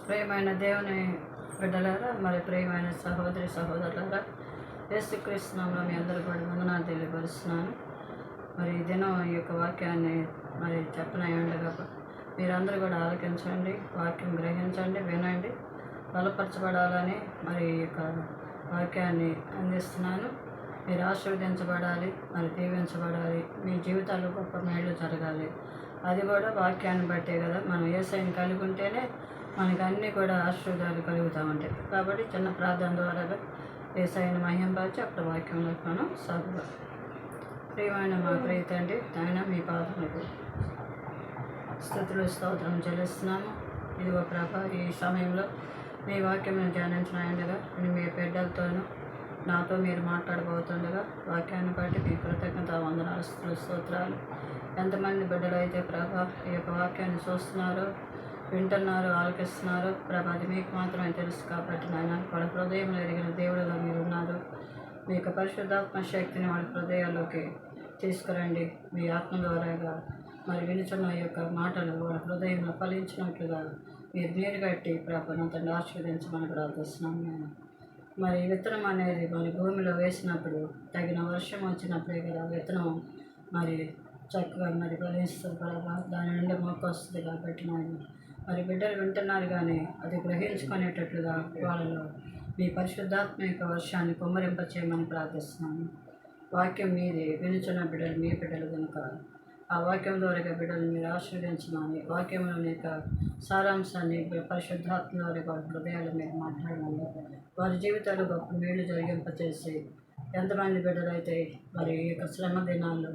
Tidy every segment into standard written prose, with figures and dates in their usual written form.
ప్రియమైన దేవుని బిడ్డలారా, మరి ప్రియమైన సహోదరి సహోదరులారా, యేసుక్రీస్తు నామములో మీ అందరూ కూడా వందనాలు తెలియపరుస్తున్నాను. మరి ఈ దినం ఈ యొక్క వాక్యాన్ని మరి చెప్పనయ్యుండగా మీరందరూ కూడా ఆలకించండి, వాక్యం గ్రహించండి, వినండి, బలపరచబడాలని మరి ఈ యొక్క వాక్యాన్ని అందిస్తున్నాను. మీరు ఆశీర్వదించబడాలి, మరి దీవించబడాలి, మీ జీవితాల్లో గొప్ప మేలు జరగాలి. అది కూడా వాక్యాన్ని బట్టే కదా. మనం యేసయ్యని కలిగి ఉంటేనే మనకి అన్నీ కూడా ఆశీర్వాదాలు కలుగుతూ ఉంటాయి. కాబట్టి చిన్న ప్రార్థన ద్వారా యేసయ్యని మహింపరిచి అప్పుడు వాక్యంలోకి మనం సాగుతాం. ప్రియమైన మా ప్రియ తండ్రి, ఆయన మీ పాదములకు స్తుతులు స్తోత్రం చెల్లిస్తున్నాము. ఇదిగో ప్రభా, ఈ సమయంలో మీ వాక్యం ధ్యానించినాయండగా మీ బిడ్డలతోనూ నాతో మీరు మాట్లాడబోతుండగా వాక్యాన్ని బట్టి మీ కృతజ్ఞత వందనాలు స్తోత్రాలు. ఎంతమంది బిడ్డలు అయితే ప్రభా ఈ యొక్క వాక్యాన్ని చూస్తున్నారో, వింటున్నారో, ఆలకిస్తున్నారో ప్రభా, అది మీకు మాత్రమే తెలుసు. కాబట్టి నాయన వాళ్ళ హృదయంలో ఎరిగిన దేవుడుగా మీరు ఉన్నారు. మీ యొక్క పరిశుద్ధాత్మ శక్తిని వాళ్ళ హృదయాల్లోకి తీసుకురండి. మీ ఆత్మ ద్వారాగా మరి వినుచున్న ఈ యొక్క మాటలు వాళ్ళ హృదయంలో ఫలించినట్లుగా మీరు నీరు కట్టి ప్రభాను తండ్రి ఆశీర్వదించమని ప్రార్థిస్తున్నాను. నేను మరి విత్తనం అనేది మరి భూమిలో వేసినప్పుడు తగిన వర్షం వచ్చినప్పుడే కదా విత్తనం మరి చక్కగా మరి ఫలిస్తుంది ప్రభా, దాని నుండి మొక్క వస్తుంది. కాబట్టి మరి బిడ్డలు వింటున్నారు కానీ అది గ్రహించుకునేటట్లుగా వాళ్ళలో మీ పరిశుద్ధాత్మ యొక్క వర్షాన్ని కుమ్మరింపచేయమని ప్రార్థిస్తున్నాను. వాక్యం మీది, వినుచున్న బిడ్డలు మీ బిడ్డలు కనుక ఆ వాక్యం ద్వారా బిడ్డలు మీరు ఆశీర్వదించమని, వాక్యంలోని యొక్క సారాంశాన్ని పరిశుద్ధాత్మ ద్వారా వారి హృదయాలు మీరు మాట్లాడమని, వారి జీవితాలు గొప్ప మేలు జరిగింపచేసి ఎంతమంది బిడ్డలు అయితే మరి ఈ యొక్క శ్రమ దినాల్లో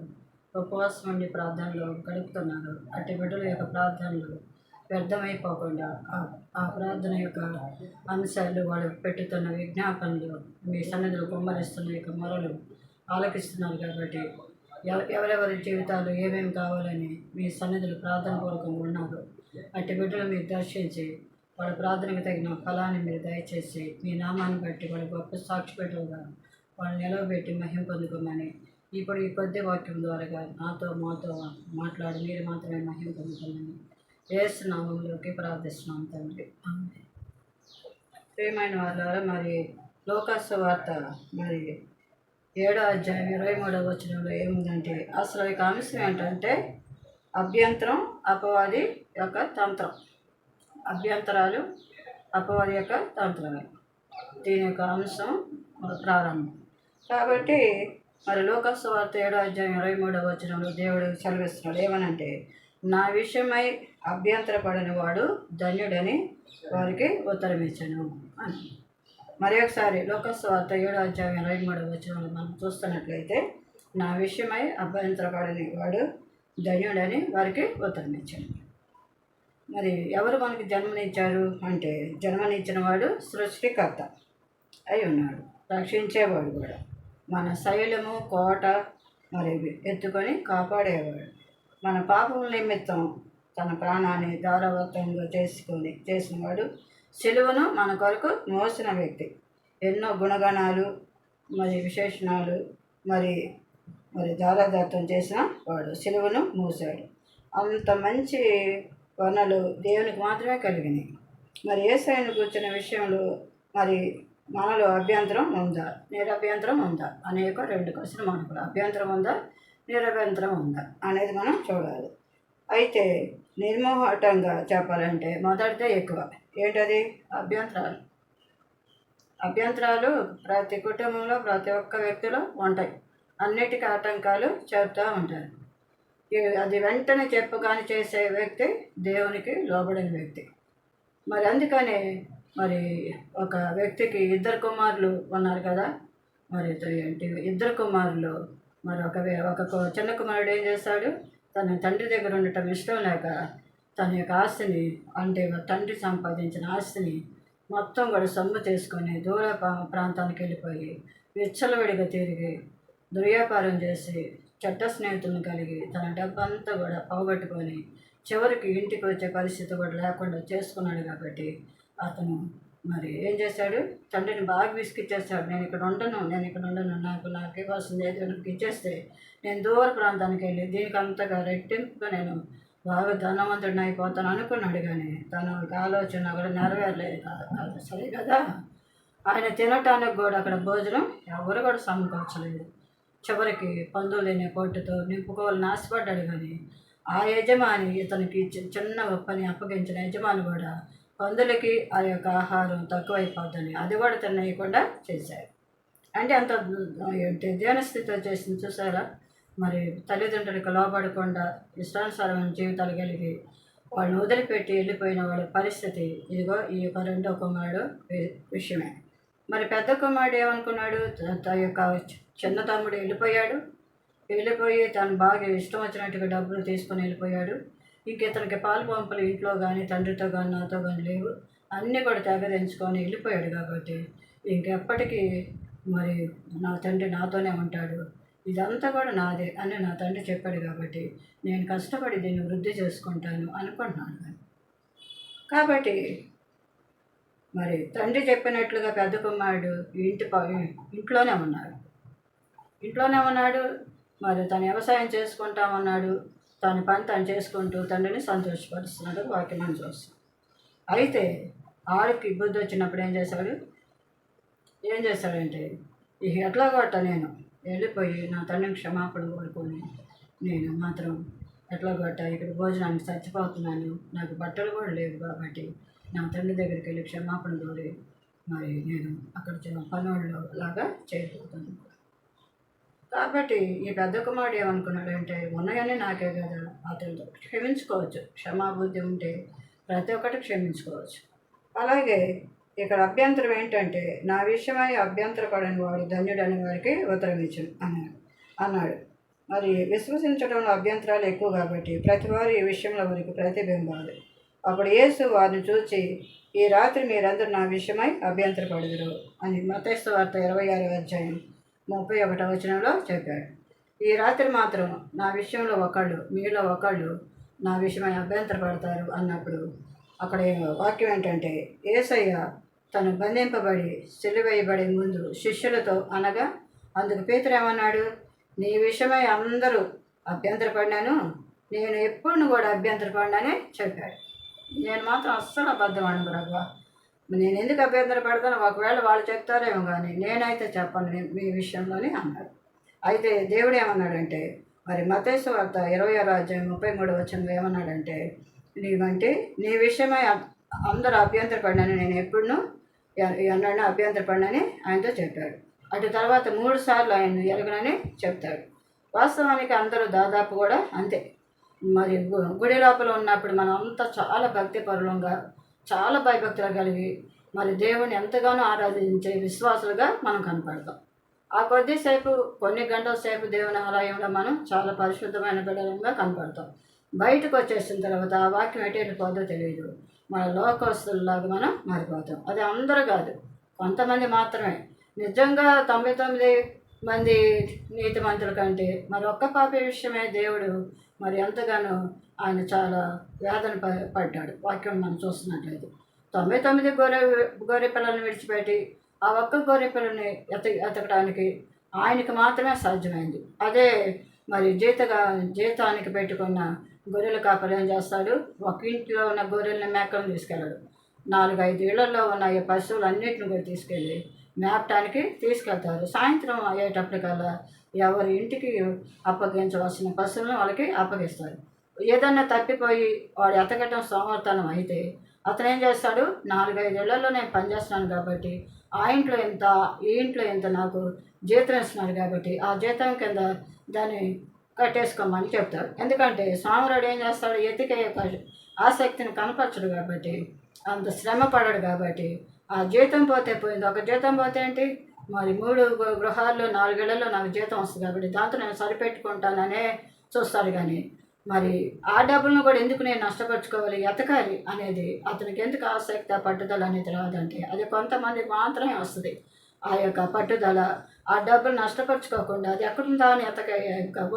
ఉపవాసం ఉండి ప్రార్థనలు గడుపుతున్నారు, అట్టి బిడ్డల యొక్క ప్రార్థనలు వ్యర్థమైపోకుండా ఆ ప్రార్థన యొక్క అంశాలు వాళ్ళు పెట్టుతున్న విజ్ఞాపనలు మీ సన్నిధిలో కుమ్మరిస్తున్న యొక్క మొరలు ఆలకిస్తున్నారు. కాబట్టి ఎవరెవరి జీవితాలు ఏమేమి కావాలని మీ సన్నిధులు ప్రార్థన పూర్వకంగా ఉన్నారు, అట్టి బిడ్డలు మీరు దర్శించి వాళ్ళ ప్రార్థనకు తగిన ఫలాన్ని మీరు దయచేసి మీ నామాన్ని బట్టి వాళ్ళ గొప్ప సాక్షి బిడ్డలుగా వాళ్ళు నిలవబెట్టి మహిమ పొందుకోమని ఇప్పుడు ఈ కొద్ది వాక్యం ద్వారా నాతో మాతో మాట్లాడి మీరు మాత్రమే మహిమ పొందుకోమని యేసు నామంలోకి ప్రార్థిస్తున్నాం తండ్రి. ప్రియమైన వాళ్ళ మరి లోకాసు వార్త మరి 7వ అధ్యాయం 23వ వచనంలో ఏముందంటే అసలు ఇక అంశం ఏంటంటే అభ్యంతరం అపవాది యొక్క తంత్రం. అభ్యంతరాలు అపవాది యొక్క తంత్రమే దీని యొక్క అంశం ప్రారంభం. కాబట్టి మరి లోకాసు వార్త 7వ అధ్యాయం 23వ వచనంలో దేవుడు సెలవిస్తున్నాడు ఏమనంటే, నా విషయమై అభ్యంతరపడని వాడు ధన్యుడని వారికి ఉత్తరం ఇచ్చాను అని. మరి ఒకసారి లోకాసు వార్త 7వ అధ్యాయం 23వ వచనంలో మనం చూస్తున్నట్లయితే, నా విషయమై అభ్యంతరపడని వాడు ధన్యుడని వారికి ఉత్తరం ఇచ్చాను. మరి ఎవరు మనకి జన్మనిచ్చారు అంటే, జన్మనిచ్చిన వాడు సృష్టికర్త అయి ఉన్నాడు, రక్షించేవాడు కూడా, మన శైలము కోట మరి ఎత్తుకొని కాపాడేవాడు, మన పాపముల నిమిత్తం తన ప్రాణాన్ని ధారావత్తంగా చేసినవాడు, సిలువను మన కొరకు మోసిన వ్యక్తి, ఎన్నో గుణగణాలు మరి విశేషణాలు మరి ధారాదత్తం చేసిన వాడు సిలువను మోసాడు. అంత మంచి వర్ణలు దేవునికి మాత్రమే కలిగినాయి. మరి యేసయ్యను కూర్చున్న విషయంలో మరి మనలో అభ్యంతరం ఉందా, నిరభ్యంతరం ఉందా అనేక 2 క్వశ్చన్లు మనకు. అభ్యంతరం ఉందా, నిరభ్యంతరం ఉందా అనేది మనం చూడాలి. అయితే నిర్మోహటంగా చెప్పాలంటే మొదటిదే ఎక్కువ. ఏంటది? అభ్యంతరాలు. అభ్యంతరాలు ప్రతి కుటుంబంలో ప్రతి ఒక్క వ్యక్తిలో ఉంటాయి. అన్నిటికీ ఆటంకాలు చెప్తూ ఉంటారు. అది వెంటనే చెప్పగానే చేసే వ్యక్తి దేవునికి లోబడిన వ్యక్తి. మరి అందుకనే మరి ఒక వ్యక్తికి 2 కుమారులు ఉన్నారు కదా. మరి ఏంటి 2 కుమారులు మరి ఒక చిన్న కుమారుడు ఏం చేస్తాడు, తన తండ్రి దగ్గర ఉండటం ఇష్టం లేక తన యొక్క ఆస్తిని, అంటే తండ్రి సంపాదించిన ఆస్తిని మొత్తం కూడా సొమ్ము చేసుకొని దూర ప్రాంతానికి వెళ్ళిపోయి విచ్చలవిడిగా తిరిగి దుర్వ్యాపారం చేసి చెడ్డ స్నేహితులను కలిగి తన డబ్బంతా కూడా పోగొట్టుకొని చివరికి ఇంటికి వచ్చే పరిస్థితి కూడా లేకుండా చేసుకున్నాడు. కాబట్టి అతను మరి ఏం చేశాడు, తండ్రిని బాగా విసిగిచ్చేస్తాడు. నేను ఇక్కడ ఉండను, నాకు ఇవ్వాల్సింది ఏదో నాకు ఇచ్చేస్తే నేను దూర ప్రాంతానికి వెళ్ళి దీనికి అంతగా రెట్టింపుగా నేను బాగా ధనవంతుడిని అయిపోతాను అనుకున్నాడు, కానీ తన ఆలోచన కూడా నెరవేరలేదు కాదు సరే కదా. ఆయన తినటానికి కూడా అక్కడ భోజనం ఎవరు కూడా సమకూర్చలేదు. చివరికి పందులు తినే పొట్టుతో నింపుకోవాలని ఆశపడ్డాడు, కానీ ఆ యజమాని ఇతనికి చిన్న పని అప్పగించిన యజమాని కూడా పందులకి ఆ యొక్క ఆహారం తక్కువైపోద్దని అది కూడా తినేయకుండా చేశారు. అంటే అంత ఏంటి దీనస్థితితో చేసింది చూసారా. మరి తల్లిదండ్రులకు లోబడకుండా ఇష్టానుసారమైన జీవితాలు కలిగి వాళ్ళని వదిలిపెట్టి వెళ్ళిపోయిన వాళ్ళ పరిస్థితి ఇదిగో ఈ యొక్క రెండో కుమారుడు విషయమే. మరి పెద్ద కుమారుడు ఏమనుకున్నాడు, యొక్క చిన్న తమ్ముడు వెళ్ళిపోయి తను బాగా ఇష్టం వచ్చినట్టుగా డబ్బులు తీసుకొని వెళ్ళిపోయాడు. ఇంక ఇతనికి పాలు పంపులు ఇంట్లో కానీ తండ్రితో కానీ నాతో కానీ లేవు, అన్నీ కూడా తెగదించుకొని వెళ్ళిపోయాడు. కాబట్టి ఇంకెప్పటికీ మరి నా తండ్రి నాతోనే ఉంటాడు, ఇదంతా కూడా నాదే అని నా తండ్రి చెప్పాడు. కాబట్టి నేను కష్టపడి దీన్ని వృద్ధి చేసుకుంటాను అనుకుంటున్నాను. కాబట్టి మరి తండ్రి చెప్పినట్లుగా పెద్ద కుమారుడు ఇంట్లోనే ఉన్నాడు. మరి తను వ్యవసాయం చేసుకుంటామన్నాడు. తన పని తను చేసుకుంటూ తండ్రిని సంతోషపరుస్తున్నాడు. వాక్యం మనం చూస్తాం. అయితే ఆడికి బుద్ధి వచ్చినప్పుడు ఏం చేశాడంటే ఎట్లా కొట్ట నేను వెళ్ళిపోయి నా తండ్రిని క్షమాపణ కోరుకొని నేను మాత్రం ఎట్లా కొట్ట ఇక్కడ భోజనానికి చచ్చిపోతున్నాను, నాకు బట్టలు కూడా లేవు, కాబట్టి నా తండ్రి దగ్గరికి వెళ్ళి క్షమాపణ కోరి మరి నేను అక్కడ పనుల్లో లాగా చేయబోతాను. కాబట్టి ఈ పెద్ద కుమారుడు ఏమనుకున్నాడంటే ఉన్నాయని నాకే కదా, అతనితో క్షమించుకోవచ్చు, క్షమాబుద్ధి ఉంటే ప్రతి ఒక్కటి క్షమించుకోవచ్చు. అలాగే ఇక్కడ అభ్యంతరం ఏంటంటే నా విషయమై అభ్యంతరపడని వాడు ధన్యుడని వారికి ఉత్తరం ఇచ్చాను అన్నాడు. మరి విశ్వసించడంలో అభ్యంతరాలు ఎక్కువ కాబట్టి ప్రతి వారు ఈ విషయంలో వారికి ప్రతిబింబాలు. అప్పుడు యేసు వారిని చూచి ఈ రాత్రి మీరందరూ నా విషయమై అభ్యంతరపడదురు అని మత్తయి సువార్త 26వ అధ్యాయం 31వ వచనంలో చెప్పాడు. ఈ రాత్రి మాత్రం నా విషయంలో మీలో ఒకళ్ళు నా విషయమై అభ్యంతరపడతారు అన్నప్పుడు అక్కడ వాక్యం ఏంటంటే యేసయ్య తను బంధింపబడి సిలువేయబడే ముందు శిష్యులతో అనగా అందుకు పేతురు ఏమన్నాడు, నీ విషయమై అందరూ అభ్యంతరపడినాను, నేను ఎప్పుడు కూడా అభ్యంతరపడినానే చెప్పాడు. నేను మాత్రం అస్సలు అబద్ధం అనను బ్రవ్వ, నేను ఎందుకు అభ్యంతరపడతాను, ఒకవేళ వాళ్ళు చెప్తారేమో కానీ నేనైతే చెప్పను మీ విషయంలోనే అన్నాడు. అయితే దేవుడు ఏమన్నాడంటే మరి మత్తయి సువార్త 26వ అధ్యాయం 33వ వచనంలో ఏమన్నాడంటే నీ విషయమై అందరూ అభ్యంతరపడినాను, నేను ఎప్పుడునూ ఎన్నడూ అభ్యంతరపడినని ఆయనతో చెప్పాడు. అటు తర్వాత 3 సార్లు ఆయన ఎరగనని చెప్తాడు. వాస్తవానికి అందరూ దాదాపు కూడా అంతే. మరి గుడి లోపల ఉన్నప్పుడు మనం అంతా చాలా భక్తిపరులంగా చాలా భయభక్తులు కలిగి మరి దేవుని ఎంతగానో ఆరాధించే విశ్వాసులుగా మనం కనపడతాం. ఆ కొద్దిసేపు కొన్ని గంటల సేపు దేవుని ఆలయంలో మనం చాలా పరిశుద్ధమైన బిడ్డలంగా కనపడతాం. బయటకు వచ్చేసిన తర్వాత ఆ వాక్యం ఎటు వెళ్ళిపోదో తెలియదు, మన లోకస్తుల్లాగా మనం మారిపోతాం. అది అందరూ కాదు, కొంతమంది మాత్రమే. నిజంగా 99 మంది నీతిమంతుల కంటే మరి ఒక్క పాపి విషయమే దేవుడు మరి ఎంతగానో ఆయన చాలా వేదన పడ్డాడు. వాక్యం మనం చూస్తున్నట్లయితే 99 గొర్రె పిల్లల్ని విడిచిపెట్టి ఆ ఒక్క గొర్రె పిల్లని ఎతకడానికి ఆయనకి మాత్రమే సాధ్యమైంది. అదే మరి జీతానికి పెట్టుకున్న గొర్రెల కాపరి ఏం చేస్తాడు, ఒక ఇంట్లో ఉన్న గొర్రెల్ని మేకలను తీసుకెళ్ళాడు, 4-5 ఇళ్లలో ఉన్న ఈ పశువులన్నింటిని కూడా తీసుకెళ్ళి మేపటానికి తీసుకెళ్తారు. సాయంత్రం అయ్యేటప్పటికల్లా ఎవరి ఇంటికి అప్పగించవలసిన పశువులను వాళ్ళకి అప్పగిస్తారు. ఏదన్నా తప్పిపోయి వాడు ఎతకటం సోమర్థనం అయితే అతను ఏం చేస్తాడు, 4-5 ఇళ్లలో నేను పనిచేస్తున్నాను కాబట్టి ఆ ఇంట్లో ఎంత ఈ ఇంట్లో ఎంత నాకు జీతం ఇస్తున్నాడు కాబట్టి ఆ జీతం కింద దాన్ని కట్టేసుకోమని చెప్తాడు. ఎందుకంటే సామురాడు ఏం చేస్తాడు, ఎతికే ఆసక్తిని కనపరచడు కాబట్టి అంత శ్రమ పడడు కాబట్టి ఆ జీతం పోతే పోయింది. ఒక జీతం పోతే ఏంటి, మరి 3 గృహాల్లో 4 ఇళ్లలో నాకు జీతం వస్తుంది కాబట్టి దాంతో నేను సరిపెట్టుకుంటాననే చూస్తాడు. కానీ మరి ఆ డబ్బులను కూడా ఎందుకు నేను నష్టపరుచుకోవాలి, ఎతకాలి అనేది అతనికి ఎందుకు ఆసక్తి పట్టుదల అనేది రాదంటే అది కొంతమందికి మాత్రమే వస్తుంది. ఆ యొక్క పట్టుదల ఆ డబ్బులు నష్టపరుచుకోకుండా అది ఎక్కడుందా అని ఎతకే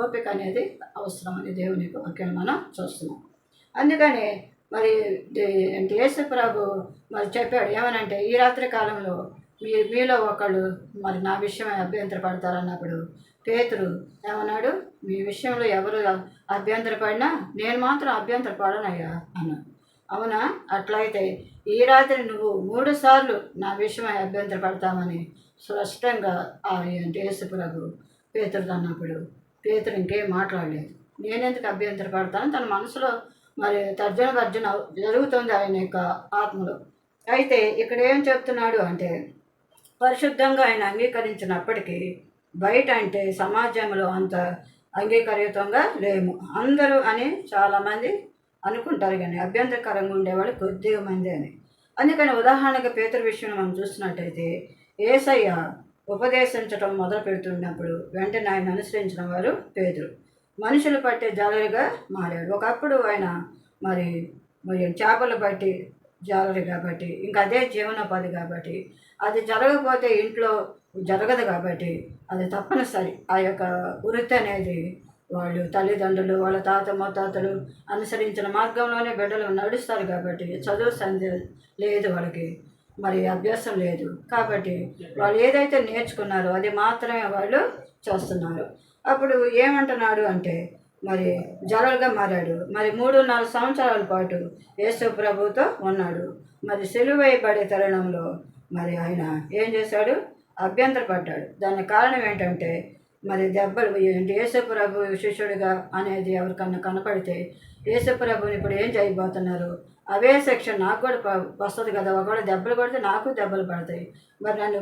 ఓపిక అనేది అవసరం అని దేవుని వాక్యం మనం చూస్తున్నాం. అందుకని మరి యేసు ప్రభు మరి చెప్పాడు ఏమనంటే ఈ రాత్రి కాలంలో మీలో ఒకళ్ళు మరి నా విషయమై అభ్యంతరపడతారన్నప్పుడు పేతురు ఏమన్నాడు, మీ విషయంలో ఎవరు అభ్యంతరపడినా నేను మాత్రం అభ్యంతరపడనయ్యా అన్నాడు. అవునా, అట్లయితే ఈ రాత్రి నువ్వు 3 సార్లు నా విషయమై అభ్యంతరపడతామని స్పష్టంగా అంటే యేసుప్రభు పేతురు అన్నప్పుడు పేతురు ఇంకేం మాట్లాడలేదు. నేనెందుకు అభ్యంతరపడతాను తన మనసులో మరి తర్జన జరుగుతుంది ఆయన యొక్క ఆత్మలో. అయితే ఇక్కడ ఏం చెప్తున్నాడు అంటే, పరిశుద్ధంగా ఆయన అంగీకరించినప్పటికీ బయట అంటే సమాజంలో అంత అంగీకారయుతంగా లేము అందరూ అని చాలామంది అనుకుంటారు, కానీ అభ్యంతరకరంగా ఉండేవాళ్ళు కొద్దిగా మంది అని. అందుకని ఉదాహరణగా పేతురు విషయంలో మనం చూసినట్టయితే యేసయ్య ఉపదేశించడం మొదలు పెడుతున్నప్పుడు వెంటనే ఆయన అనుసరించిన వారు పేతురు. మనుషులు పట్టే జాలరిగా మారాడు. ఒకప్పుడు ఆయన మరి చేపలు పట్టి జాలరి కాబట్టి, ఇంకా అదే జీవనోపాధి కాబట్టి, అది జరగకపోతే ఇంట్లో జరగదు కాబట్టి అది తప్పనిసరి. ఆ యొక్క వృత్తి అనేది వాళ్ళు తల్లిదండ్రులు వాళ్ళ తాత ముత్తాతలు అనుసరించిన మార్గంలోనే బిడ్డలు నడుస్తారు కాబట్టి చదువు సంధ్య లేదు వాళ్ళకి, మరి అభ్యాసం లేదు కాబట్టి వాళ్ళు ఏదైతే నేర్చుకున్నారో అది మాత్రమే వాళ్ళు చేస్తున్నారు. అప్పుడు ఏమంటున్నాడు అంటే మరి జలలుగా మారాడు. మరి 3-4 సంవత్సరాల పాటు యేసు ప్రభుతో ఉన్నాడు. మరి సిలువైపడే తరుణంలో మరి ఆయన ఏం చేశాడు, అభ్యంతరపడ్డాడు. దానికి కారణం ఏంటంటే మరి దెబ్బలు యేసుప్రభు శిష్యుడిగా అనేది ఎవరికన్నా కనపడితే యేసుప్రభుని ఇప్పుడు ఏం చేయబోతున్నారు, అవే సెక్షన్ నాకు కూడా వస్తుంది కదా, ఒకవేళ దెబ్బలు పడితే నాకు దెబ్బలు పడతాయి, మరి నన్ను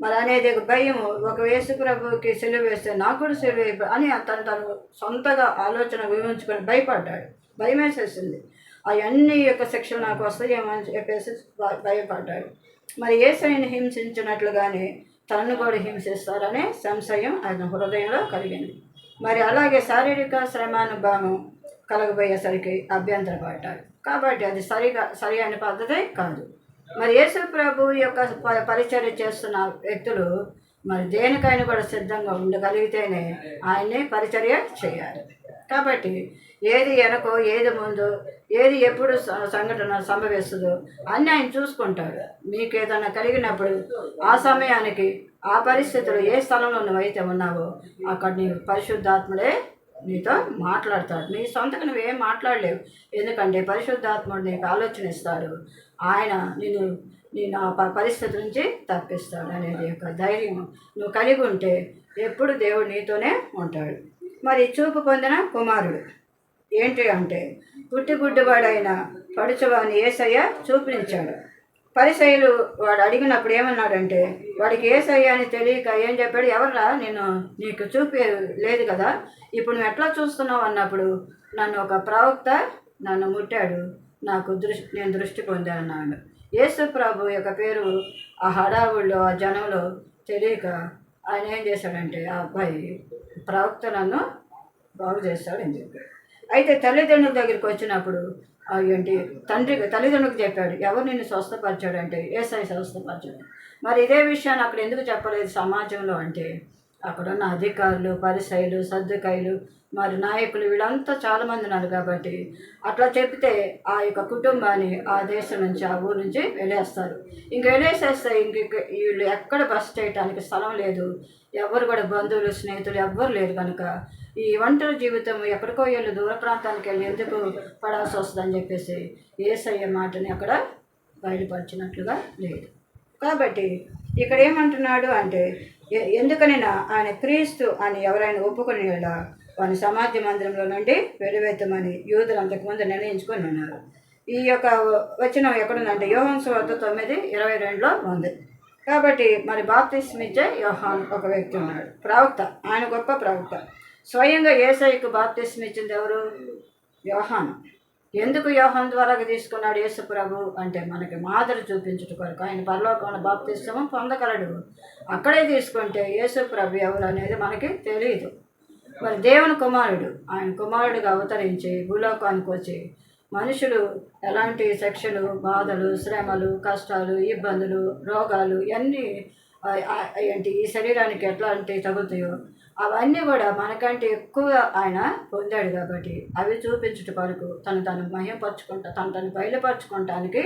మరి అనేది భయం. ఒక యేసుప్రభుకి సిలువ వేస్తే నాకు కూడా సిలువ అని తను సొంతగా ఆలోచన ఊహించుకొని భయపడ్డాడు. భయం వేసేసింది, అవన్నీ యొక్క శిక్షణ నాకు వస్తాయేమో అని చెప్పేసి భయపడ్డాడు. మరి యేసుని హింసించినట్లుగానే తనను కూడా హింసిస్తారనే సంశయం ఆయన హృదయంలో కలిగింది. మరి అలాగే శారీరక శ్రమానుభవం కలగబోయేసరికి అభ్యంతరపడ్డాడు. కాబట్టి అది సరి అయిన పద్ధతి కాదు. మరి యేసు ప్రభు యొక్క పరిచర్య చేస్తున్న వ్యక్తులు మరి దేనికైనా కూడా సిద్ధంగా ఉండగలిగితేనే ఆయన్ని పరిచర్య చేయాలి. కాబట్టి ఏది వెనకో ఏది ముందు ఏది ఎప్పుడు సంఘటన సంభవిస్తుందో అన్నీ ఆయన చూసుకుంటాడు. మీకు ఏదైనా కలిగినప్పుడు ఆ సమయానికి ఆ పరిస్థితులు ఏ స్థలంలో నువ్వైతే ఉన్నావో అక్కడ నీ పరిశుద్ధాత్ముడే నీతో మాట్లాడతాడు. నీ సొంతకు నువ్వేం మాట్లాడలేవు, ఎందుకంటే పరిశుద్ధాత్ముడు నీకు ఆలోచన ఇస్తాడు. ఆయన నేను ఆ పరిస్థితి నుంచి తప్పిస్తాడు అనేది యొక్క ధైర్యం నువ్వు కలిగి ఉంటే ఎప్పుడు దేవుడు నీతోనే ఉంటాడు. మరి చూపు పొందిన కుమారుడు ఏంటి అంటే పుట్టిగుడ్డివాడైన పడుచువాని యేసయ్య చూపించాడు. పరిసయ్యులు వాడు అడిగినప్పుడు ఏమన్నాడంటే వాడికి యేసయ్య అని తెలియక ఏం చెప్పాడు, ఎవర్రా నీకు చూపి లేదు కదా, ఇప్పుడు నువ్వు ఎట్లా చూస్తున్నావు అన్నప్పుడు నన్ను ఒక ప్రవక్త నన్ను ముట్టాడు, నేను దృష్టి పొందానన్నాడు. యేసు ప్రభు యొక్క పేరు ఆ హడావుల్లో ఆ జనంలో తెలియక ఆయన ఏం చేశాడంటే ఆ అబ్బాయి ప్రవక్త నన్ను బాగు చేస్తాడని చెప్పాడు. అయితే తల్లిదండ్రుల దగ్గరికి వచ్చినప్పుడు తల్లిదండ్రులకు చెప్పాడు, ఎవరు నిన్ను స్వస్థపరిచాడు అంటే యేసయ్య స్వస్థపరిచాడు. మరి ఇదే విషయాన్ని అక్కడ ఎందుకు చెప్పలేదు సమాజంలో అంటే అక్కడున్న అధికారులు పరిసయ్యులు సద్దుకాయలు మరి నాయకులు వీళ్ళంతా చాలామంది ఉన్నారు కాబట్టి అట్లా చెప్తే ఆ యొక్క కుటుంబాన్ని ఆ దేశం నుంచి ఆ ఊరు నుంచి వెళ్ళేస్తారు. ఇంక వెళ్ళేసేస్తే వీళ్ళు ఎక్కడ బస్ చేయడానికి స్థలం లేదు, ఎవరు కూడా బంధువులు స్నేహితులు ఎవ్వరు లేరు కనుక ఈ ఒంటరి జీవితం ఎక్కడికో వీళ్ళు దూర ప్రాంతానికి వెళ్ళి ఎందుకు పడాల్సి వస్తుందని చెప్పేసి యేసయ్య మాటని అక్కడ బయలుపరిచినట్లుగా లేదు. కాబట్టి ఇక్కడ ఏమంటున్నాడు అంటే ఎందుకనైనా ఆయన క్రీస్తు అని ఎవరైనా ఒప్పుకుని వాని సమాజ మందిరంలో నుండి వెలువెత్తమని యూదులు అంతకుముందు నిర్ణయించుకొని ఉన్నారు. ఈ యొక్క వచనం ఎక్కడుందంటే యోహాను సువార్త 9:22లో ఉంది. కాబట్టి మరి బాప్తిస్మం ఇచ్చే యోహాను ఒక వ్యక్తి ఉన్నాడు, ప్రవక్త, ఆయన గొప్ప ప్రవక్త. స్వయంగా యేసయ్యకు బాప్తిస్మం ఇచ్చింది ఎవరు? యోహాను. ఎందుకు యోహాను ద్వారా తీసుకున్నాడు యేసు ప్రభు అంటే మనకి మాదిరి చూపించుట కొరకు. ఆయన పరలోకంలో బాప్తిస్మం పొందగలడు, అక్కడే తీసుకుంటే యేసు ప్రభు ఎవరు అనేది మనకి తెలియదు. మరి దేవుని కుమారుడు, ఆయన కుమారుడిగా అవతరించి భూలోకానికి వచ్చి మనుషులు ఎలాంటి శిక్షలు బాధలు శ్రమలు కష్టాలు ఇబ్బందులు రోగాలు ఇవన్నీ ఏంటి ఈ శరీరానికి ఎట్లాంటి తగులుతాయో అవన్నీ కూడా మనకంటే ఎక్కువ ఆయన పొందాడు. కాబట్టి అవి చూపించుట కొరకు తను మహిమపరచుకుంటా తను బయలుపరచుకోవటానికి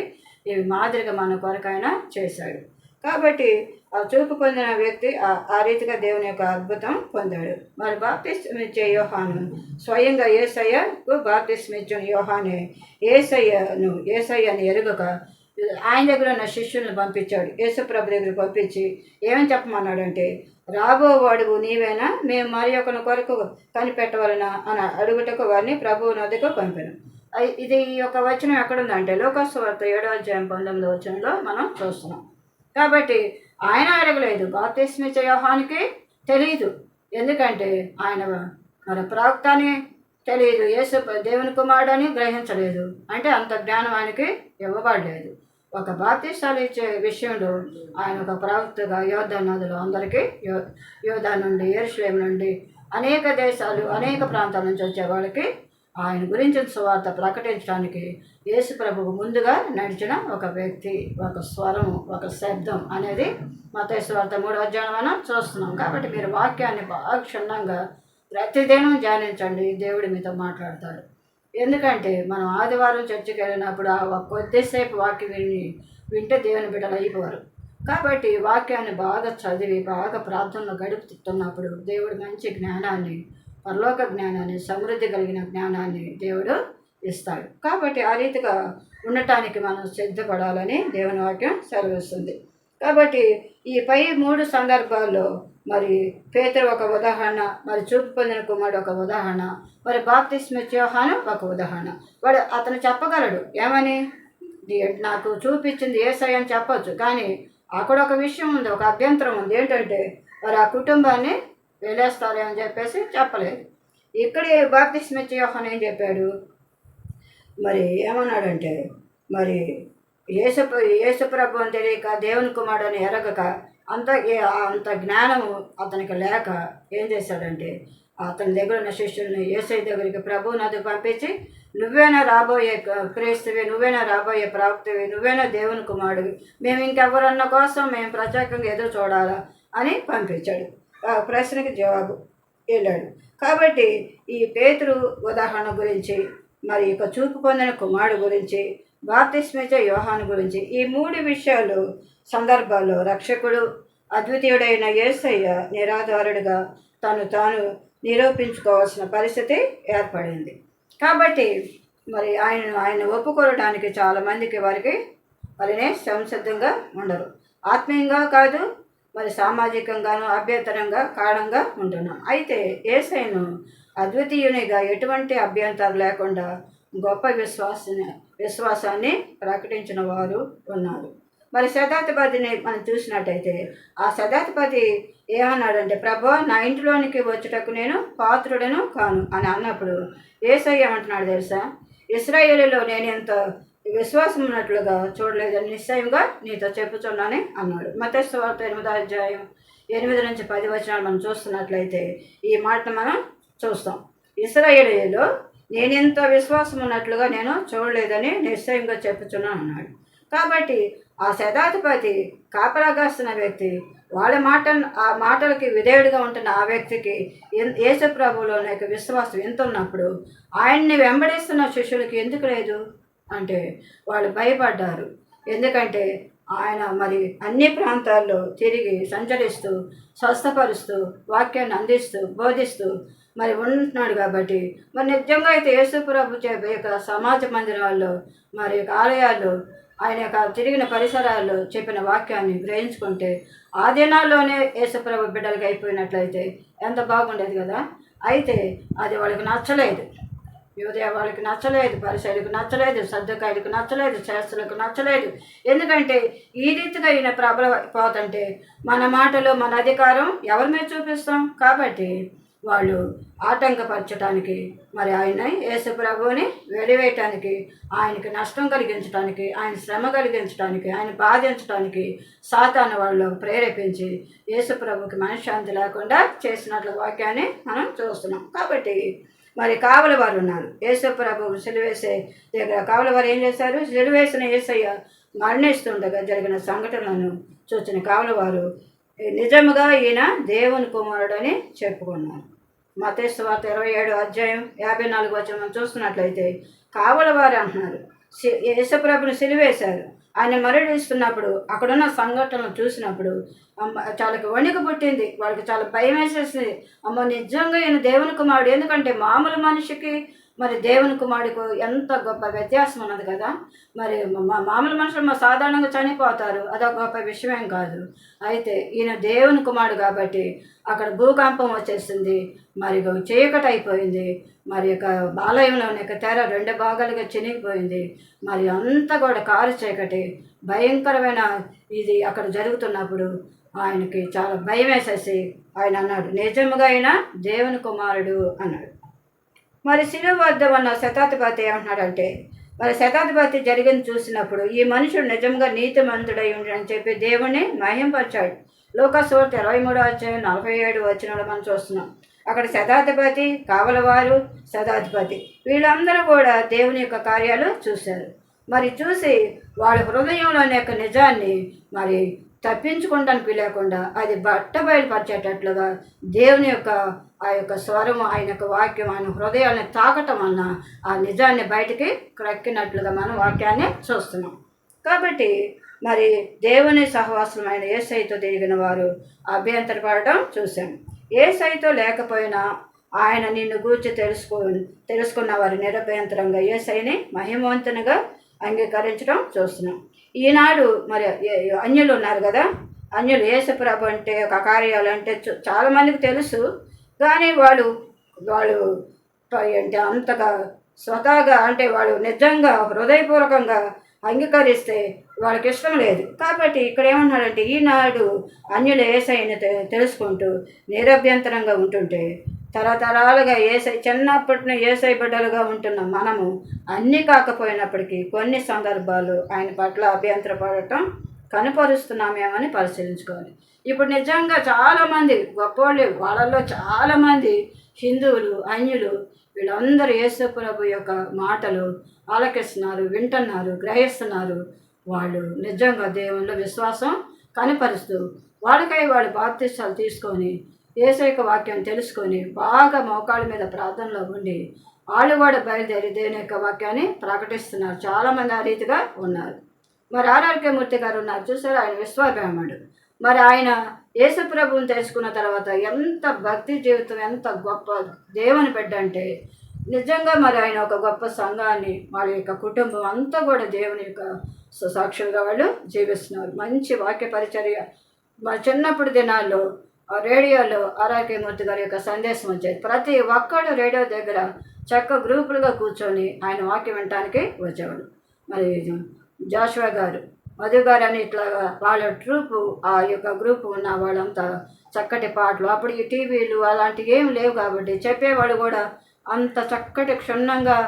ఇవి మాదిరిగా మన కొరకు ఆయన చేశాడు. కాబట్టి ఆ చూపు పొందిన వ్యక్తి ఆ రీతిగా దేవుని యొక్క అద్భుతం పొందాడు. మరి బాప్తిస్మం ఇచ్చే యోహాను స్వయంగా యేసయ్యకు బాప్తిస్మం ఇచ్చిన యోహానే యేసయ్యని ఎరుగక ఆయన దగ్గర ఉన్న శిష్యులను పంపించాడు. యేసుప్రభు దగ్గర పంపించి ఏమని చెప్పమన్నాడంటే, రాబోవాడువు నీవేనా, మేము మరి ఒకరి కొరకు కనిపెట్టవలనా అని అడుగుటకు వారిని ప్రభువు నొద్దకు పంపాను. ఇది ఈ యొక్క వచనం ఎక్కడుందంటే లోకాసు వార్త 7వ అధ్యాయం 19వ వచనంలో మనం చూస్తున్నాం. కాబట్టి ఆయన అడగలేదు, బాప్తిస్మం ఇచ్చే యోహానుకి తెలియదు. ఎందుకంటే ఆయన మన ప్రవక్త అని తెలియదు, యేసు దేవుని కుమారుడు అని గ్రహించలేదు. అంటే అంత జ్ఞానం ఆయనకి ఇవ్వబడలేదు. ఒక బాప్తిసాలు ఇచ్చే విషయంలో ఆయన ఒక ప్రవక్తగా యోర్దాను నదిలో అందరికీ యోర్దాను నుండి, యెరూషలేము నుండి, అనేక దేశాలు అనేక ప్రాంతాల నుంచి వచ్చే వాళ్ళకి ఆయన గురించిన సువార్త ప్రకటించడానికి యేసు ప్రభువు ముందుగా నడిచిన ఒక వ్యక్తి, ఒక స్వరం, ఒక శబ్దం అనేది మత్తయి సువార్త 3వ అధ్యాయం మనం చూస్తున్నాం. కాబట్టి మీరు వాక్యాన్ని బాగా క్షుణ్ణంగా ప్రతిదినం ధ్యానించండి, దేవుడు మీతో మాట్లాడతాడు. ఎందుకంటే మనం ఆదివారం చర్చికి వెళ్ళినప్పుడు కొద్దిసేపు వాక్యం వింటే దేవుని బిడ్డలు అయిపోరు. కాబట్టి వాక్యాన్ని బాగా చదివి బాగా ప్రార్థనలో గడుపుతున్నప్పుడు దేవుడు మంచి జ్ఞానాన్ని, పరలోక జ్ఞానాన్ని, సమృద్ధి కలిగిన జ్ఞానాన్ని దేవుడు ఇస్తాడు. కాబట్టి ఆ రీతిగా ఉండటానికి మనం సిద్ధపడాలని దేవుని వాక్యం సెలవిస్తుంది. కాబట్టి ఈ పై 3 సందర్భాల్లో మరి పేతురు ఒక ఉదాహరణ, మరి చూపు పొందిన కుమారుడు ఒక ఉదాహరణ, మరి బాప్తిస్మం ఇచ్చే యోహాను ఒక ఉదాహరణ. అతను చెప్పగలడు ఏమని, నాకు చూపించింది యేసయ్య అని చెప్పొచ్చు. కానీ అక్కడ ఒక విషయం ఉంది, ఒక అభ్యంతరం ఉంది. ఏంటంటే మరి ఆ కుటుంబాన్ని వెళ్ళేస్తారు అని చెప్పేసి చెప్పలేదు. ఇక్కడే బాప్తిస్మం ఇచ్చే యోహాను ఏం చెప్పాడు, మరి ఏమన్నాడంటే, మరి యేసుప్రభు అని తెలియక దేవుని కుమారుడు అని ఎరగక అంత జ్ఞానము అతనికి లేక ఏం చేశాడంటే, అతని దగ్గర ఉన్న శిష్యుల్ని యేసయ్య దగ్గరికి ప్రభువు నదికి పంపించి, నువ్వేనా రాబోయే క్రీస్తువి, నువ్వేనా రాబోయే ప్రవక్తవి, నువ్వేనా దేవుని కుమారుడివి, మేము ఇంకెవరన్న కోసం మేము ప్రత్యేకంగా ఎదురు చూడాలా అని పంపించాడు. ఆ ప్రశ్నకి జవాబు వెళ్ళాడు. కాబట్టి ఈ పేతురు ఉదాహరణ గురించి, మరి ఇక చూపు పొందిన కుమారుడు గురించి, బాప్తిస్మం ఇచ్చే యోహాను గురించి, ఈ 3 విషయాలు సందర్భాల్లో రక్షకుడు అద్వితీయుడైన యేసయ్య నిరాధారుడిగా తాను నిరూపించుకోవాల్సిన పరిస్థితి ఏర్పడింది. కాబట్టి మరి ఆయన ఒప్పుకోవడానికి చాలామందికి వారిని సంసిద్ధంగా ఉండరు. ఆత్మీయంగా కాదు, మరి సామాజికంగాను అభ్యంతరంగా కారణంగా ఉంటున్నాం. అయితే యేసయ్యను అద్వితీయునిగా ఎటువంటి అభ్యంతరం లేకుండా గొప్ప విశ్వాసాన్ని ప్రకటించిన వారు ఉన్నారు. మరి శతాధిపతిని మనం చూసినట్టయితే ఆ శతాధిపతి ఏమన్నాడంటే, ప్రభు నా ఇంటిలోనికి వచ్చుటకు నేను పాత్రుడను కాను అని అన్నప్పుడు యేసయ్య ఏమంటున్నాడు తెలుసా, ఇశ్రాయేలులో నేను ఎంత విశ్వాసం ఉన్నట్లుగా చూడలేదని నిశ్చయంగా నీతో చెప్పుచున్నానని అన్నాడు. మత్తయి సువార్త 8వ అధ్యాయం 8 నుంచి 10 వచనాలు మనం చూస్తున్నట్లయితే ఈ మాట మనం చూస్తాం. ఇశ్రాయేలులో నేనెంత విశ్వాసం ఉన్నట్లుగా నేను చూడలేదని నిశ్చయంగా చెప్పుచున్నాను అన్నాడు. కాబట్టి ఆ శతాధిపతి కాపలాగాస్తున్న వ్యక్తి ఆ మాటలకి విధేయుడిగా ఉంటున్న ఆ వ్యక్తికి యేసు ప్రభువులోని యొక్క విశ్వాసం ఎంత ఉన్నప్పుడు ఆయన్ని వెంబడిస్తున్న శిష్యులకి ఎందుకు లేదు అంటే వాళ్ళు భయపడ్డారు. ఎందుకంటే ఆయన మరి అన్ని ప్రాంతాల్లో తిరిగి సంచరిస్తూ స్వస్థపరుస్తూ వాక్యాన్ని అందిస్తూ బోధిస్తూ మరి ఉంటున్నాడు. కాబట్టి మరి నిజంగా అయితే యేసు ప్రభు యొక్క సమాజ మందిరాల్లో మరి ఆలయాల్లో ఆయన యొక్క తిరిగిన పరిసరాల్లో చెప్పిన వాక్యాన్ని గ్రహించుకుంటే ఆ దినాల్లోనే యేసు ప్రభు బిడ్డలకి అయిపోయినట్లయితే ఎంత బాగుండేది కదా. అయితే అది వాళ్ళకి నచ్చలేదు. వాళ్ళకి నచ్చలేదు, పరిసరులకు నచ్చలేదు, సర్దుకాయలకు నచ్చలేదు, శాస్త్రులకు నచ్చలేదు. ఎందుకంటే ఈ రీతిగా ఈయన ప్రబలపోతుంటే మన మాటలు, మన అధికారం ఎవరి మీద చూపిస్తాం. కాబట్టి వాళ్ళు ఆటంకపరచడానికి, మరి ఆయన యేసు ప్రభువుని వెలివేయటానికి, ఆయనకి నష్టం కలిగించడానికి, ఆయన శ్రమ కలిగించడానికి, ఆయన బాధించడానికి సాతాను వాళ్ళు ప్రేరేపించి యేసు ప్రభుకి మనశ్శాంతి లేకుండా చేసినట్లు వాక్యాన్ని మనం చూస్తున్నాం. కాబట్టి మరి కావలి వారు ఉన్నారు. యేసు ప్రభువు సిలువేసే దగ్గర కావలి వారు ఏం చేశారు, సిలువేసిన యేసయ్య మరణిస్తుండగా జరిగిన సంఘటనలను చూసిన కావలి వారు నిజముగా ఈయన దేవుని కుమారుడని చెప్పుకున్నారు. మత్తయి సువార్త 27వ అధ్యాయం 54వ వచనం చూస్తున్నట్లయితే కావలి వారు అంటున్నారు, యేసు ప్రభుని సిలువేశారు, ఆయన మరణిస్తున్నప్పుడు అక్కడున్న సంఘటనలు చూసినప్పుడు చాలా వణికి పుట్టింది, వాళ్ళకి చాలా భయం వేసేసింది. అమ్మ నిజంగా ఈయన దేవుని కుమారుడు. ఎందుకంటే మామూలు మనిషికి మరి దేవుని కుమారుడికి ఎంత గొప్ప వ్యత్యాసం ఉన్నది కదా. మరి మామూలు మనుషులు సాధారణంగా చనిపోతారు, అదొక గొప్ప విషయం కాదు. అయితే ఈయన దేవుని కుమారుడు కాబట్టి అక్కడ భూకంపం వచ్చేసింది, మరి చీకటి అయిపోయింది, మరి యొక్క ఆలయంలోని యొక్క తెర 2 భాగాలుగా చినిగిపోయింది, మరి అంతా కూడా కారు చీకటి భయంకరమైన ఇది అక్కడ జరుగుతున్నప్పుడు ఆయనకి చాలా భయం వేసేసి ఆయన అన్నాడు, నిజముగా అయినా దేవుని కుమారుడు అన్నాడు. మరి శిలువ వద్ద ఉన్న శతాధిపతి ఏమంటున్నాడంటే, మరి శతాధిపతి జరిగింది చూసినప్పుడు ఈ మనుషుడు నిజంగా నీతిమంతుడై ఉండని చెప్పి దేవుణ్ణి మహింపరిచాడు. లోకసువార్త 23:47 వచనంలో మనం చూస్తున్నాం. అక్కడ శతాధిపతి, కావలవారు, శతాధిపతి వీళ్ళందరూ కూడా దేవుని యొక్క కార్యాలు చూశారు. మరి చూసి వాళ్ళ హృదయంలోని యొక్క నిజాన్ని మరి తప్పించుకోవడానికి లేకుండా అది బయలుపరిచేటట్లుగా దేవుని యొక్క ఆ యొక్క స్వరం, ఆయన యొక్క వాక్యం ఆయన హృదయాన్ని తాకటం వలన ఆ నిజాన్ని బయటికి క్రక్కినట్లుగా మనం వాక్యాన్ని చూస్తున్నాం. కాబట్టి మరి దేవుని సహవాసమైన యేసయ్యతో తిరిగిన వారు అభ్యంతరపడటం చూశాం. యేసయ్యతో లేకపోయినా ఆయన నిన్ను గూర్చి తెలుసుకున్న వారు నిరభ్యంతరంగా యేసయ్యని మహిమవంతునిగా అంగీకరించడం చూస్తున్నాం. ఈనాడు మరి అన్యులు ఉన్నారు కదా, అన్యులు యేసుప్రభు అంటే ఒక కార్యాలు అంటే చాలామందికి తెలుసు, కానీ వాళ్ళు అంటే అంతగా స్వతహాగా అంటే వాళ్ళు నిజంగా హృదయపూర్వకంగా అంగీకరిస్తే వాళ్ళకి ఇష్టం లేదు. కాబట్టి ఇక్కడ ఏమన్నాడంటే, ఈనాడు అన్యుల యేసయ్యని తెలుసుకుంటూ నిరభ్యంతరంగా ఉంటుంటే తరతరాలుగా చిన్నప్పటిని యేసయ్య బిడ్డలుగా ఉంటున్న మనము అన్నీ కాకపోయినప్పటికీ కొన్ని సందర్భాలు ఆయన పట్ల అభ్యంతరపడటం కనపరుస్తున్నామేమని పరిశీలించుకోవాలి. ఇప్పుడు నిజంగా చాలామంది గొప్పవాళ్ళు, వాళ్ళల్లో చాలామంది హిందువులు, అన్యులు వీళ్ళందరూ యేసు ప్రభు యొక్క మాటలు ఆలకిస్తున్నారు, వింటున్నారు, గ్రహిస్తున్నారు. వాళ్ళు నిజంగా దేవుళ్ళ విశ్వాసం కనపరుస్తూ వాళ్ళకై వాళ్ళు బాప్తిస్తాలు తీసుకొని యేసయ్య వాక్యం తెలుసుకొని బాగా మోకాళ్ళ మీద ప్రార్థనలో ఉండి వాళ్ళు కూడా బయలుదేరి దేవుని యొక్క వాక్యాన్ని ప్రకటిస్తున్నారు. చాలామంది ఆ రీతిగా ఉన్నారు. మరి ఆర్ఆర్కే మూర్తి గారు ఉన్నారు చూసారు, ఆయన విశ్వబ్రాహ్మణుడు. మరి ఆయన యేసు ప్రభువుని తెలుసుకున్న తర్వాత ఎంత భక్తి జీవితం, ఎంత గొప్ప దేవుని బిడ్డ అంటే నిజంగా మరి ఆయన ఒక గొప్ప సంఘాన్ని, వాళ్ళ యొక్క కుటుంబం అంతా కూడా దేవుని యొక్క సాక్షులుగా వాళ్ళు జీవిస్తున్నారు. మంచి వాక్య పరిచర్య. మరి చిన్నప్పుడు దినాల్లో రేడియోలో ఆర్ఆర్కే మూర్తి గారి యొక్క సందేశం వచ్చేది. ప్రతి ఒక్కడు రేడియో దగ్గర చక్క గ్రూపులుగా కూర్చొని ఆయన వాక్యం వినటానికి వచ్చేవాడు. మరి జాషువా గారు, మధు గారు అని ఇట్లా వాళ్ళ ట్రూపు, ఆ యొక్క గ్రూపు ఉన్న వాళ్ళంతా చక్కటి పాటలు, అప్పుడు ఈ టీవీలు అలాంటివి ఏమి లేవు కాబట్టి చెప్పేవాళ్ళు కూడా అంత చక్కటి క్షుణ్ణంగా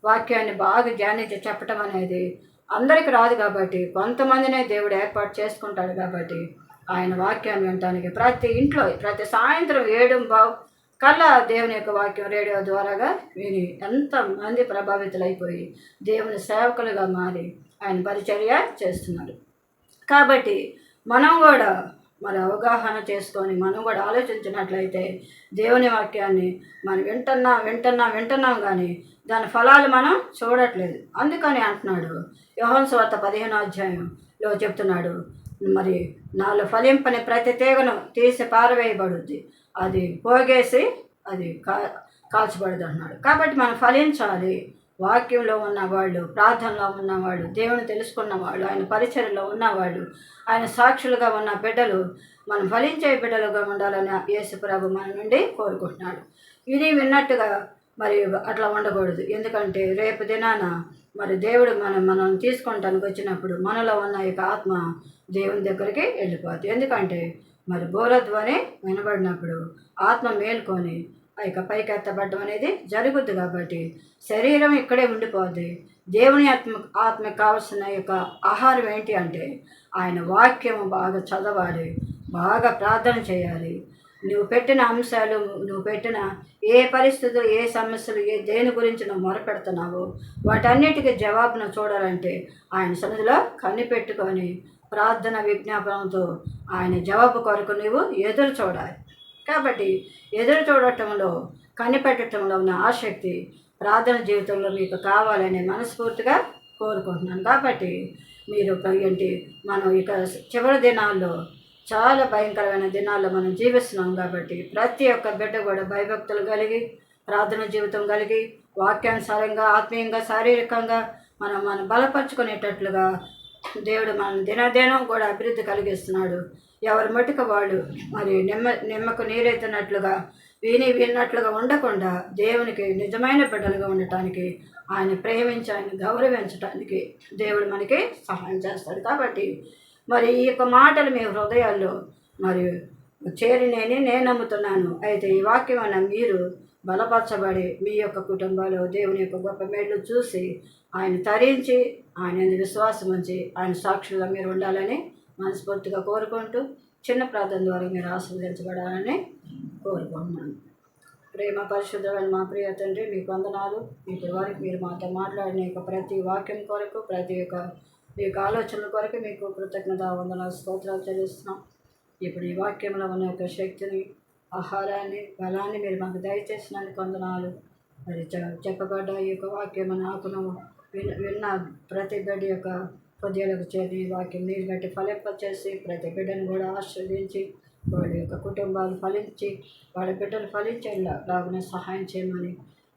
వాక్యాన్ని బాగా ధ్యానించి చెప్పటం అనేది అందరికీ రాదు కాబట్టి కొంతమందినే దేవుడు ఏర్పాటు చేసుకుంటాడు. కాబట్టి ఆయన వాక్యాన్ని వినటానికి ప్రతి ఇంట్లో ప్రతి సాయంత్రం 7:15 కల్లా దేవుని యొక్క వాక్యం రేడియో ద్వారాగా విని ఎంతమంది ప్రభావితులైపోయి దేవుని సేవకులుగా మారి ఆయన పరిచర్య చేస్తున్నారు. కాబట్టి మనం కూడా మరి అవగాహన చేసుకొని మనం కూడా ఆలోచించినట్లయితే దేవుని వాక్యాన్ని మనం వింటున్నాం కానీ దాని ఫలాలు మనం చూడట్లేదు. అందుకని అంటున్నాడు యోహాను సువార్త 15వ అధ్యాయంలో చెప్తున్నాడు, మరి నాలో ఫలింపని ప్రతి తీగను తీసి పారవేయబడుద్ది, అది పోగేసి అది కాల్చబడదు అన్నాడు. కాబట్టి మనం ఫలించాలి. వాక్యంలో ఉన్నవాళ్ళు, ప్రార్థనలో ఉన్నవాళ్ళు, దేవుని తెలుసుకున్నవాళ్ళు, ఆయన పరిచర్యలో ఉన్నవాళ్ళు, ఆయన సాక్షులుగా ఉన్న బిడ్డలు మనం ఫలించే బిడ్డలుగా ఉండాలని యేసు ప్రభు మన నుండి కోరుకుంటున్నాడు. ఇది విన్నట్టుగా మరి అట్లా ఉండకూడదు. ఎందుకంటే రేపు దినాన మరి దేవుడు మనం తీసుకుంటానికి వచ్చినప్పుడు మనలో ఉన్న యొక్క ఆత్మ దేవుని దగ్గరికి వెళ్ళిపోతుంది. ఎందుకంటే మరి బోరధ్వని వినబడినప్పుడు ఆత్మ మేల్కొని ఆ యొక్క పైకెత్తబడడం అనేది జరుగుద్ది. కాబట్టి శరీరం ఇక్కడే ఉండిపోద్ది. దేవుని ఆత్మకు కావాల్సిన యొక్క ఆహారం ఏంటి అంటే ఆయన వాక్యము బాగా చదవాలి, బాగా ప్రార్థన చేయాలి. నువ్వు పెట్టిన అంశాలు, నువ్వు పెట్టిన ఏ పరిస్థితులు, ఏ సమస్యలు, దేని గురించి నువ్వు మొరపెడుతున్నావో వాటన్నిటికీ జవాబును చూడాలంటే ఆయన సన్నిధిలో కనిపెట్టుకొని ప్రార్థన విజ్ఞాపనంతో ఆయన జవాబు కొరకు నువ్వు ఎదురు చూడాలి. కాబట్టి ఎదురు చూడటంలో, కనిపెట్టడంలో ఉన్న ఆసక్తి ప్రార్థన జీవితంలో మీకు కావాలని మనస్ఫూర్తిగా కోరుకుంటున్నాను. కాబట్టి మీరు ఏంటి మనం ఇక చివరి దినాల్లో చాలా భయంకరమైన దినాల్లో మనం జీవిస్తున్నాం కాబట్టి ప్రతి ఒక్క బిడ్డ కూడా భయభక్తులు కలిగి ప్రార్థన జీవితం కలిగి వాక్యానుసారంగా ఆత్మీయంగా శారీరకంగా మనం బలపరుచుకునేటట్లుగా దేవుడు మన దినదినం కూడా అభివృద్ధి కలిగిస్తున్నాడు. ఎవరి మటుకు వాళ్ళు మరి నిమ్మకు నీరెత్తినట్లుగా విన్నట్లుగా ఉండకుండా దేవునికి నిజమైన బిడ్డలుగా ఉండటానికి, ఆయన ప్రేమించి ఆయన గౌరవించటానికి దేవుడు మనకి సహాయం చేస్తాడు. కాబట్టి మరి ఈ యొక్క మాటలు మీ హృదయాల్లో మరి చేరినేని నేను నమ్ముతున్నాను. అయితే ఈ వాక్యం అన్న మీరు బలపరచబడి మీ యొక్క కుటుంబాలు దేవుని యొక్క గొప్ప మేళ్ళు చూసి ఆయన తరించి ఆయన విశ్వాసం ఉంచి ఆయన సాక్షులుగా మీరు ఉండాలని మనస్ఫూర్తిగా కోరుకుంటూ చిన్న ప్రార్థన ద్వారా మీరు ఆశీర్వదించబడాలని కోరుకుంటున్నాను. ప్రేమ పరిశుద్ధమైన మా ప్రియ తండ్రి, మీకు వందనాలు. ఇప్పుడు వరకు మీరు మాతో మాట్లాడిన యొక్క ప్రతి వాక్యం కొరకు, ప్రతి ఒక్క మీ యొక్క ఆలోచనల కొరకు మీకు కృతజ్ఞత వందనాలు స్తోత్రాలు చెల్లిస్తున్నాం. ఇప్పుడు ఈ వాక్యంలో ఉన్న యొక్క శక్తిని, ఆహారాన్ని, బలాన్ని మీరు మాకు దయచేసినందుకు వందనాలు. మరి చెప్పబడ్డ ఈ యొక్క వాక్యం నాకును విన్న ప్రతి బిడ్డ యొక్క హృదయాలకు చేరి ఈ వాక్యం నీరు బట్టి ఫలింపచేసి ప్రతి బిడ్డను కూడా ఆశీర్వదించి వాళ్ళ యొక్క కుటుంబాలు ఫలించి వాళ్ళ బిడ్డలు ఫలించేలాగానే సహాయం చేయమని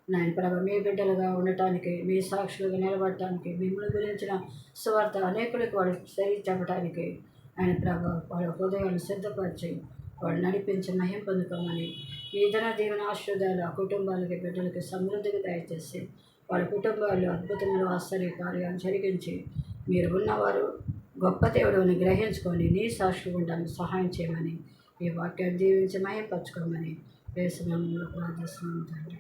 నాయన ప్రభు, మీ బిడ్డలుగా ఉండటానికి, మీ సాక్షులుగా నిలబడటానికి, మిమ్మల్ని గురించిన సువార్త అనేకులకు వాళ్ళు చెప్పడానికి ఆయన ప్రభు వాళ్ళ హృదయాన్ని సిద్ధపరిచి వాళ్ళు నడిపించి మహిం పొందుకోమని ఈ దీవెన ఆశీర్వాదాలు ఆ కుటుంబాలకి బిడ్డలకి సమృద్ధిగా దయచేసి వాళ్ళ కుటుంబాల్లో అద్భుతమైన ఆశ్చర్య కార్యాలు జరిగించి మీరు ఉన్నవారు గొప్ప దేవుడిని గ్రహించుకొని నీ సాక్షి ఉండడానికి సహాయం చేయమని ఈ వాక్యాన్ని దీవించి మహింపరచుకోమని యేసు నామములో ప్రార్థిస్తున్నాను తండ్రి.